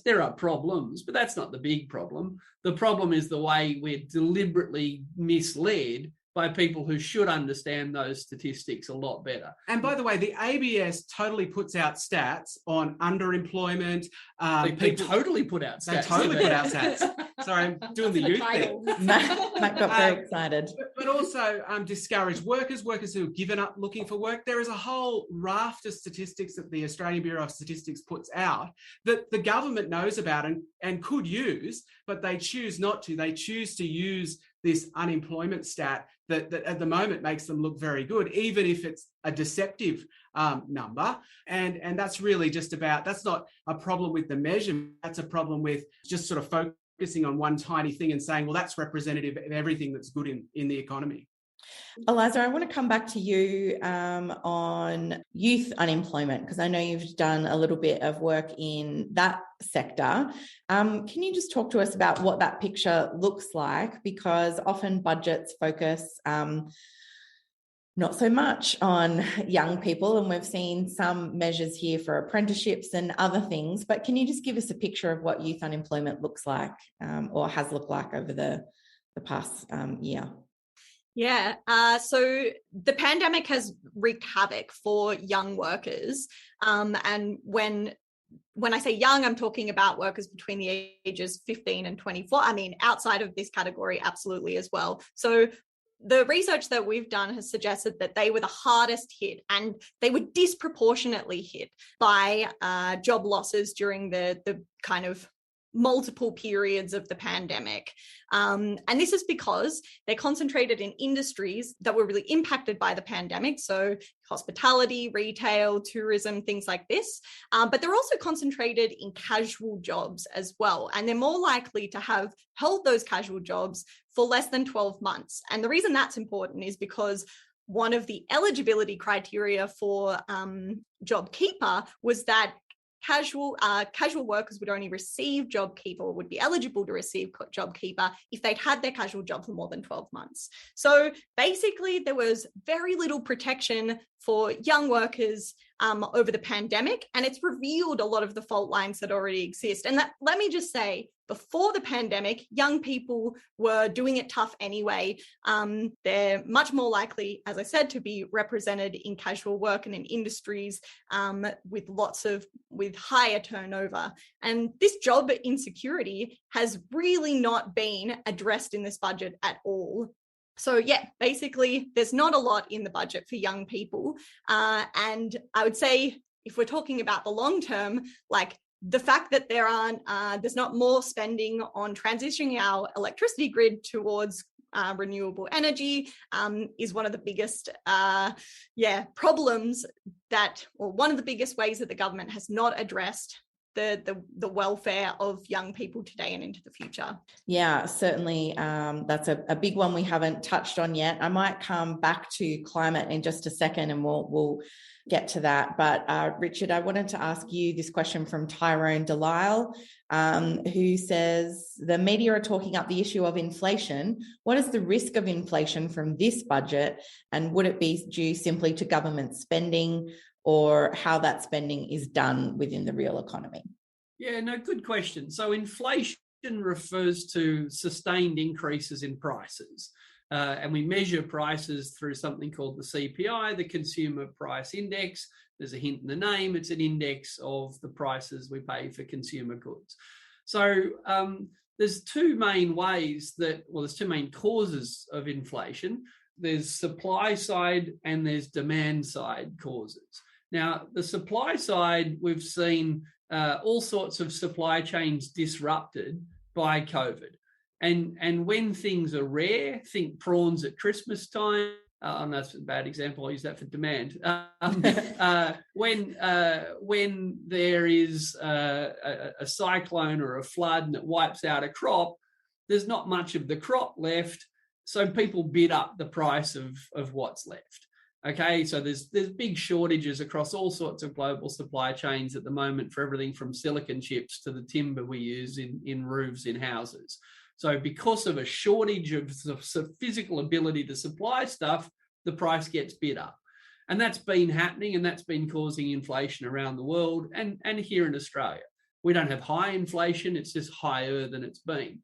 R: There are problems, but that's not the big problem. The problem is the way we're deliberately misled by people who should understand those statistics a lot better.
N: And by the way, the ABS totally puts out stats on underemployment.
R: They totally put out stats.
N: They totally put out stats. Sorry, I'm doing the youth thing.
H: Matt got very excited.
N: But also discouraged workers who have given up looking for work. There is a whole raft of statistics that the Australian Bureau of Statistics puts out that the government knows about and could use, but they choose not to. They choose to use this unemployment stat that at the moment makes them look very good, even if it's a deceptive number. And that's really just that's not a problem with the measurement. That's a problem with just sort of focusing on one tiny thing and saying, well, that's representative of everything that's good in the economy.
H: Eliza, I want to come back to you on youth unemployment, because I know you've done a little bit of work in that sector. Can you just talk to us about what that picture looks like? Because often budgets focus not so much on young people, and we've seen some measures here for apprenticeships and other things, but can you just give us a picture of what youth unemployment looks like or has looked like over the past year?
S: Yeah, so the pandemic has wreaked havoc for young workers. And when I say young, I'm talking about workers between the ages 15 and 24. I mean, outside of this category, absolutely as well. So the research that we've done has suggested that they were the hardest hit, and they were disproportionately hit by job losses during the kind of multiple periods of the pandemic. And this is because they're concentrated in industries that were really impacted by the pandemic. So hospitality, retail, tourism, things like this. But they're also concentrated in casual jobs as well. And they're more likely to have held those casual jobs for less than 12 months. And the reason that's important is because one of the eligibility criteria for JobKeeper was that casual workers would only receive JobKeeper, or would be eligible to receive JobKeeper if they'd had their casual job for more than 12 months. So basically, there was very little protection for young workers over the pandemic, and it's revealed a lot of the fault lines that already exist. And that, let me just say, before the pandemic, young people were doing it tough anyway. They're much more likely, as I said, to be represented in casual work and in industries with higher turnover. And this job insecurity has really not been addressed in this budget at all. So yeah, basically, there's not a lot in the budget for young people. And I would say, if we're talking about the long term, like the fact that there's not more spending on transitioning our electricity grid towards renewable energy is one of the biggest problems or one of the biggest ways that the government has not addressed the welfare of young people today and into the future.
H: Yeah, certainly. That's a big one we haven't touched on yet. I might come back to climate in just a second, and we'll get to that. But Richard, I wanted to ask you this question from Tyrone Delisle, who says, the media are talking up the issue of inflation. What is the risk of inflation from this budget? And would it be due simply to government spending, or how that spending is done within the real economy?
R: Yeah, no, good question. So inflation refers to sustained increases in prices. And we measure prices through something called the CPI, the Consumer Price Index. There's a hint in the name. It's an index of the prices we pay for consumer goods. So there's two main causes of inflation. There's supply side and there's demand side causes. Now, the supply side, we've seen all sorts of supply chains disrupted by COVID. And when things are rare, think prawns at Christmas time. And that's a bad example. I'll use that for demand. When there is a cyclone or a flood and it wipes out a crop, there's not much of the crop left. So people bid up the price of what's left. Okay, so there's big shortages across all sorts of global supply chains at the moment for everything from silicon chips to the timber we use in roofs in houses. So because of a shortage of physical ability to supply stuff, the price gets bid up. And that's been happening, and that's been causing inflation around the world and here in Australia. We don't have high inflation, it's just higher than it's been.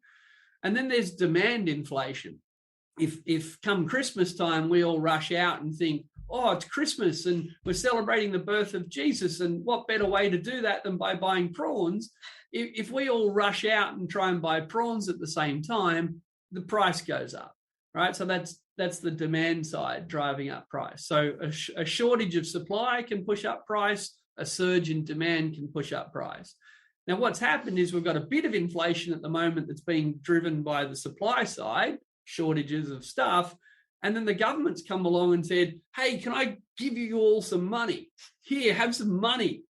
R: And then there's demand inflation. If come Christmas time, we all rush out and think, oh, it's Christmas and we're celebrating the birth of Jesus, and what better way to do that than by buying prawns? If we all rush out and try and buy prawns at the same time, the price goes up, right? So that's the demand side driving up price. So a shortage of supply can push up price, a surge in demand can push up price. Now, what's happened is we've got a bit of inflation at the moment that's being driven by the supply side, shortages of stuff, and then the government's come along and said, hey, can I give you all some money? Here, have some money.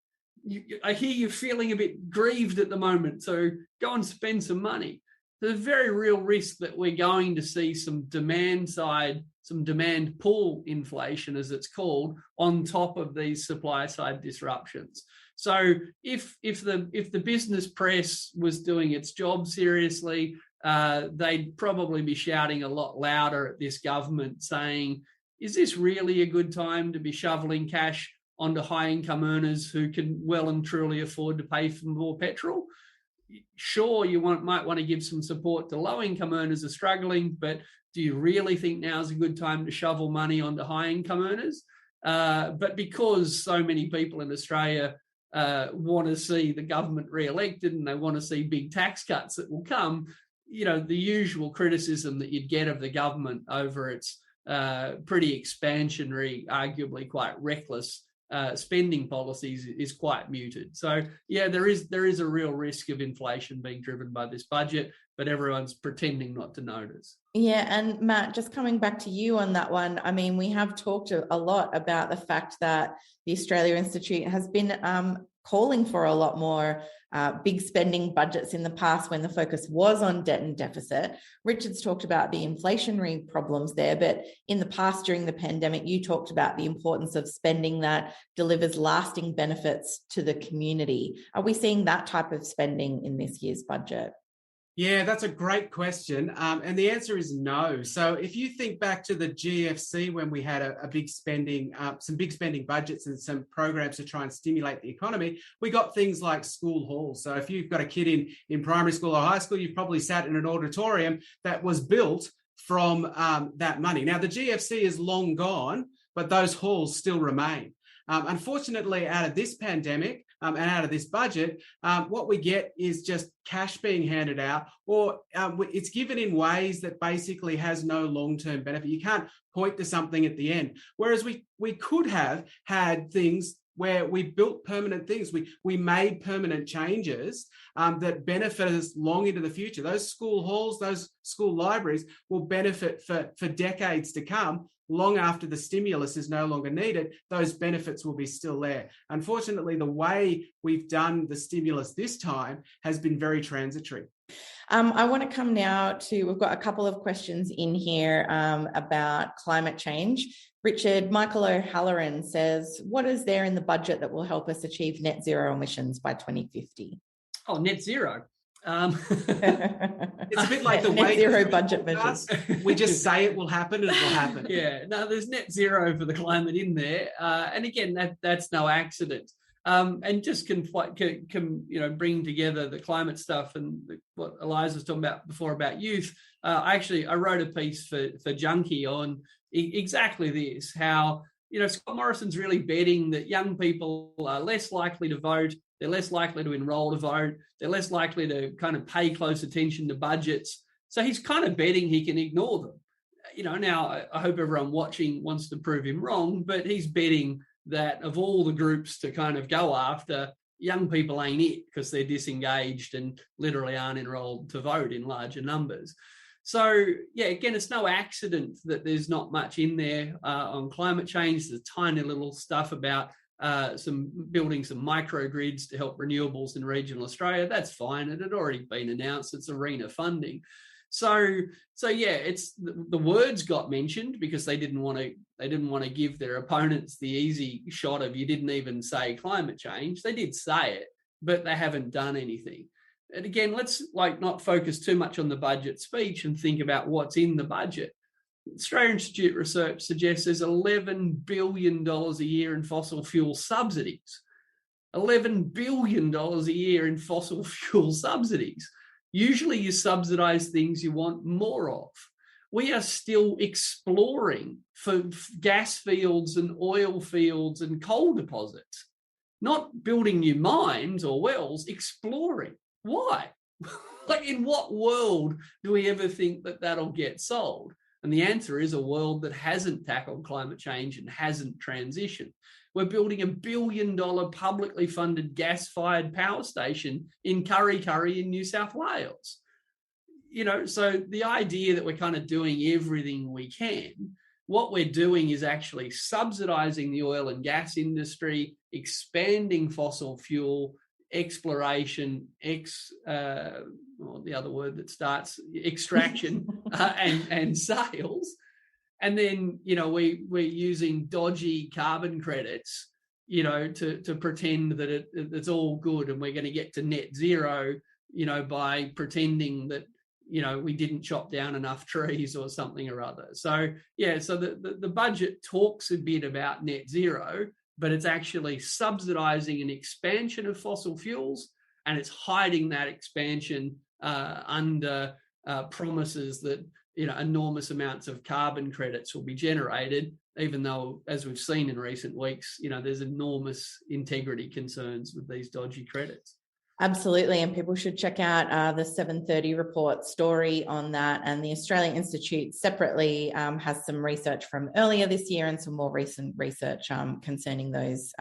R: I hear you're feeling a bit grieved at the moment, so go and spend some money. There's a very real risk that we're going to see some demand side, some demand pull inflation, as it's called, on top of these supply side disruptions. So if the business press was doing its job seriously, they'd probably be shouting a lot louder at this government saying, is this really a good time to be shoveling cash onto high-income earners who can well and truly afford to pay for more petrol? Sure, you might want to give some support to low-income earners who are struggling, but do you really think now is a good time to shovel money onto high-income earners? But because so many people in Australia want to see the government re-elected and they want to see big tax cuts that will come, the usual criticism that you'd get of the government over its pretty expansionary, arguably quite reckless spending policies is quite muted. So yeah, there is a real risk of inflation being driven by this budget, but everyone's pretending not to notice.
H: Yeah, and Matt, just coming back to you on that one, I mean, we have talked a lot about the fact that the Australia Institute has been calling for a lot more big spending budgets in the past when the focus was on debt and deficit. Richard's talked about the inflationary problems there, but in the past during the pandemic, you talked about the importance of spending that delivers lasting benefits to the community. Are we seeing that type of spending in this year's budget?
N: Yeah, that's a great question. And the answer is no. So if you think back to the GFC when we had a big spending, some big spending budgets and some programs to try and stimulate the economy, we got things like school halls. So if you've got a kid in primary school or high school, you've probably sat in an auditorium that was built from that money. Now, the GFC is long gone, but those halls still remain. Unfortunately, out of this pandemic and out of this budget, what we get is just cash being handed out, or it's given in ways that basically has no long-term benefit. You can't point to something at the end. Whereas we could have had things where we built permanent things. We made permanent changes that benefit us long into the future. Those school halls, those school libraries will benefit for decades to come. long after the stimulus is no longer needed, those benefits will be still there. Unfortunately, the way we've done the stimulus this time has been very transitory.
H: I want to come now to, we've got a couple of questions in here about climate change. Richard Michael O'Halloran says, what is there in the budget that will help us achieve net zero emissions by 2050?
R: Oh, net zero.
N: It's a bit like the
H: net zero budget measures.
N: We just say it will happen and it will happen.
R: Yeah, no, there's net zero for the climate in there. And again, that's no accident. And just can bring together the climate stuff and what Eliza was talking about before about youth. I wrote a piece for Junkie on exactly this, how, Scott Morrison's really betting that young people are less likely to vote, they're less likely to enrol to vote, they're less likely to kind of pay close attention to budgets. So he's kind of betting he can ignore them. Now I hope everyone watching wants to prove him wrong, but he's betting that of all the groups to kind of go after, young people ain't it because they're disengaged and literally aren't enrolled to vote in larger numbers. So, yeah, again, it's no accident that there's not much in there on climate change. There's tiny little stuff about building some microgrids to help renewables in regional Australia. That's fine. It had already been announced. It's ARENA funding. So yeah, it's the words got mentioned because they didn't want to give their opponents the easy shot of, you didn't even say climate change. They did say it, but they haven't done anything. And again, let's not focus too much on the budget speech and think about what's in the budget. Australian Institute research suggests there's $11 billion a year in fossil fuel subsidies. $11 billion a year in fossil fuel subsidies. Usually you subsidise things you want more of. We are still exploring for gas fields and oil fields and coal deposits, not building new mines or wells, exploring. Why? In what world do we ever think that that'll get sold? And the answer is a world that hasn't tackled climate change and hasn't transitioned. We're building $1 billion publicly funded gas-fired power station in Kurri Kurri in New South Wales. So the idea that we're kind of doing everything we can, what we're doing is actually subsidising the oil and gas industry, expanding fossil fuel exploration, the other word that starts, extraction and sales. And then, we're using dodgy carbon credits, to pretend that it's all good and we're going to get to net zero, by pretending that, we didn't chop down enough trees or something or other. So, yeah, so the budget talks a bit about net zero, but it's actually subsidising an expansion of fossil fuels, and it's hiding that expansion under promises that enormous amounts of carbon credits will be generated, even though, as we've seen in recent weeks, there's enormous integrity concerns with these dodgy credits.
H: Absolutely, and people should check out the 7:30 report story on that. And the Australian Institute separately has some research from earlier this year and some more recent research concerning those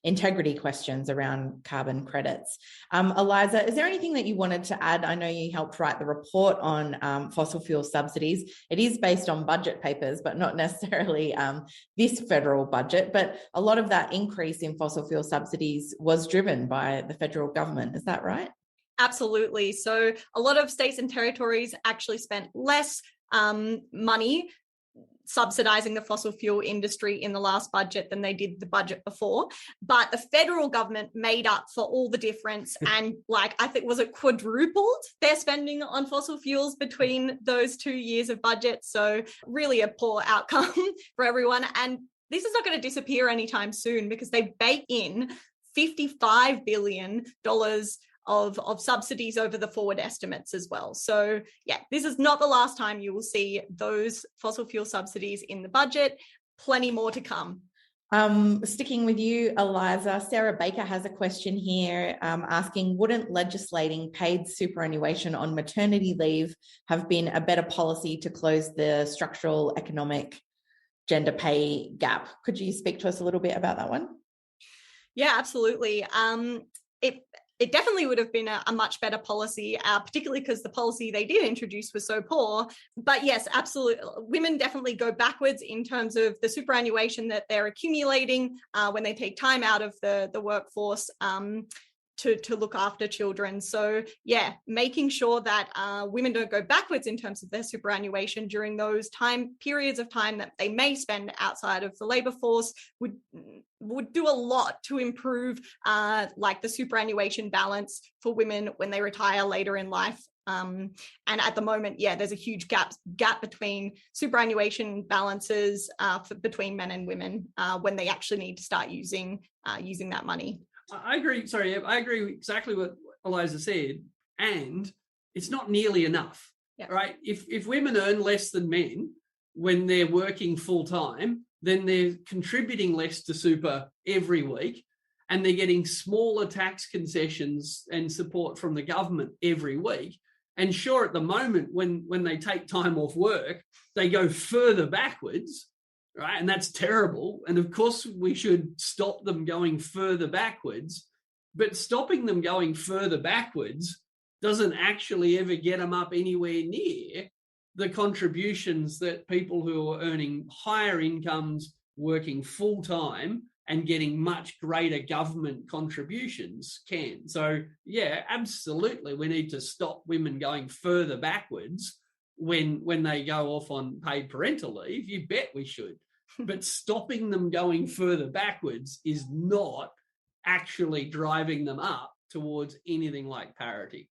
H: integrity questions around carbon credits. Eliza, is there anything that you wanted to add? I know you helped write the report on fossil fuel subsidies. It is based on budget papers, but not necessarily this federal budget. But a lot of that increase in fossil fuel subsidies was driven by the federal government. Is that right?
S: Absolutely. So a lot of states and territories actually spent less money subsidising the fossil fuel industry in the last budget than they did the budget before. But the federal government made up for all the difference and I think, was it quadrupled their spending on fossil fuels between those 2 years of budget. So really a poor outcome for everyone. And this is not going to disappear anytime soon because they bake in $55 billion of subsidies over the forward estimates as well. So yeah, this is not the last time you will see those fossil fuel subsidies in the budget. Plenty more to come.
H: Sticking with you, Eliza, Sarah Baker has a question here asking, wouldn't legislating paid superannuation on maternity leave have been a better policy to close the structural economic gender pay gap? Could you speak to us a little bit about that one?
S: Yeah, absolutely. it definitely would have been a much better policy, particularly because the policy they did introduce was so poor. But yes, absolutely, women definitely go backwards in terms of the superannuation that they're accumulating when they take time out of the workforce to look after children. So yeah, making sure that women don't go backwards in terms of their superannuation during those periods of time that they may spend outside of the labour force would do a lot to improve like the superannuation balance for women when they retire later in life. And at the moment, yeah, there's a huge gap between superannuation balances between men and women when they actually need to start using that money.
R: I agree. Sorry, I agree exactly what Eliza said, and it's not nearly enough, right? If women earn less than men when they're working full time, then they're contributing less to super every week, and they're getting smaller tax concessions and support from the government every week. And sure, at the moment, when they take time off work, they go further backwards. Right. And that's terrible. And of course, we should stop them going further backwards. But stopping them going further backwards doesn't actually ever get them up anywhere near the contributions that people who are earning higher incomes, working full time and getting much greater government contributions can. So, yeah, absolutely. We need to stop women going further backwards when they go off on paid parental leave. You bet we should. But stopping them going further backwards is not actually driving them up towards anything like parity.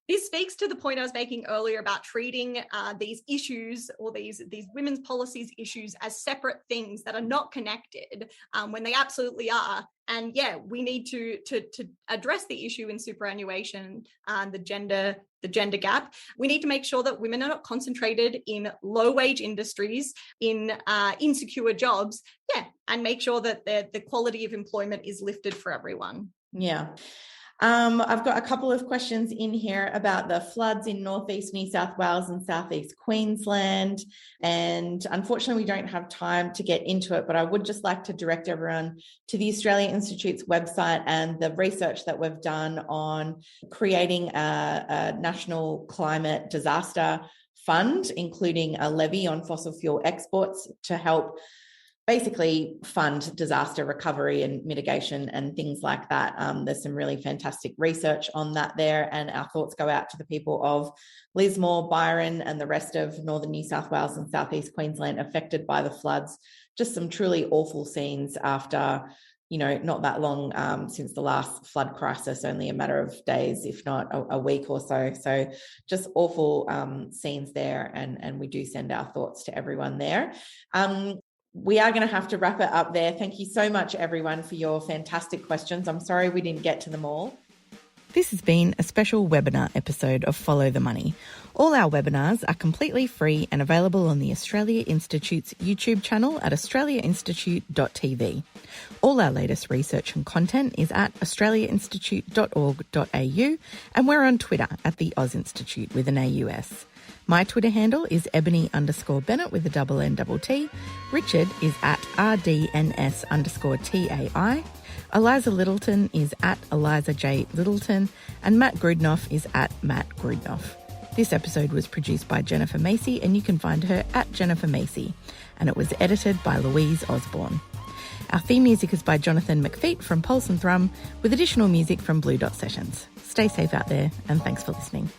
S: This speaks to the point I was making earlier about treating these issues or these women's policies issues as separate things that are not connected when they absolutely are. And yeah, we need to address the issue in superannuation, the gender gap. We need to make sure that women are not concentrated in low wage industries, in insecure jobs, and make sure that the quality of employment is lifted for everyone.
H: Yeah. I've got a couple of questions in here about the floods in northeast New South Wales and southeast Queensland. And unfortunately, we don't have time to get into it, but I would just like to direct everyone to the Australia Institute's website and the research that we've done on creating a national climate disaster fund, including a levy on fossil fuel exports to help basically fund disaster recovery and mitigation and things like that. There's some really fantastic research on that there, and our thoughts go out to the people of Lismore, Byron, and the rest of northern New South Wales and southeast Queensland affected by the floods. Just some truly awful scenes after, not that long since the last flood crisis, only a matter of days, if not a week or so. So just awful scenes there, and we do send our thoughts to everyone there. We are going to have to wrap it up there. Thank you so much, everyone, for your fantastic questions. I'm sorry we didn't get to them all. This has been a special webinar episode of Follow the Money. All our webinars are completely free and available on the Australia Institute's YouTube channel at australiainstitute.tv. All our latest research and content is at australiainstitute.org.au, and we're on Twitter at the Oz Institute with an AUS. My Twitter handle is Ebony_Bennett with a _NTT. Richard is at RDNS_TAI. Eliza Littleton is at Eliza J. Littleton. And Matt Grudnoff is at Matt Grudnoff. This episode was produced by Jennifer Macy, and you can find her at Jennifer Macy. And it was edited by Louise Osbourne. Our theme music is by Jonathan McFeet from Pulse and Thrum, with additional music from Blue Dot Sessions. Stay safe out there, and thanks for listening.